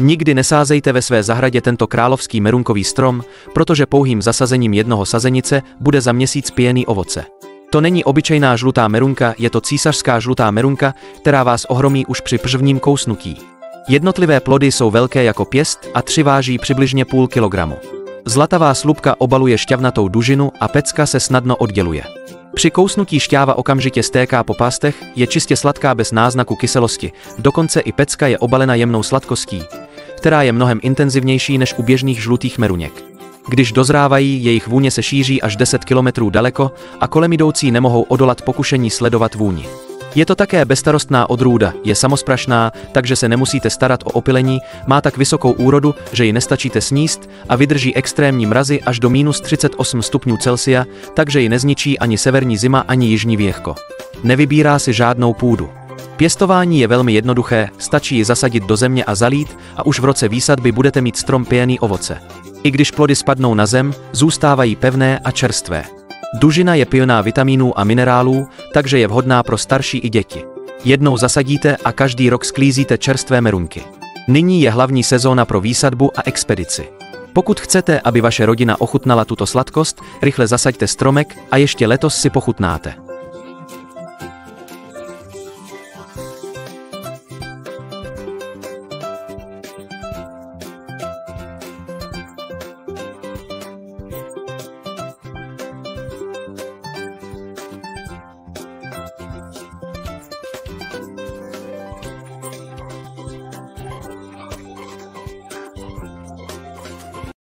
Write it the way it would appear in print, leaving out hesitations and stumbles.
Nikdy nesázejte ve své zahradě tento královský merunkový strom, protože pouhým zasazením jednoho sazenice bude za měsíc pijený ovoce. To není obyčejná žlutá merunka, je to císařská žlutá merunka, která vás ohromí už při prvním kousnutí. Jednotlivé plody jsou velké jako pěst a 3 váží přibližně půl kilogramu. Zlatavá slupka obaluje šťavnatou dužinu a pecka se snadno odděluje. Při kousnutí šťáva okamžitě stéká po pástech, je čistě sladká bez náznaku kyselosti, dokonce i pecka je obalena jemnou sladkostí, která je mnohem intenzivnější než u běžných žlutých meruněk. Když dozrávají, jejich vůně se šíří až 10 kilometrů daleko a kolem jdoucí nemohou odolat pokušení sledovat vůni. Je to také bezstarostná odrůda, je samosprašná, takže se nemusíte starat o opylení, má tak vysokou úrodu, že ji nestačíte sníst a vydrží extrémní mrazy až do -38 stupňů Celsia, takže ji nezničí ani severní zima, ani jižní věchko. Nevybírá si žádnou půdu. Pěstování je velmi jednoduché, stačí ji zasadit do země a zalít a už v roce výsadby budete mít strom pijený ovoce. I když plody spadnou na zem, zůstávají pevné a čerstvé. Dužina je plná vitamínů a minerálů, takže je vhodná pro starší i děti. Jednou zasadíte a každý rok sklízíte čerstvé meruňky. Nyní je hlavní sezóna pro výsadbu a expedici. Pokud chcete, aby vaše rodina ochutnala tuto sladkost, rychle zasaďte stromek a ještě letos si pochutnáte.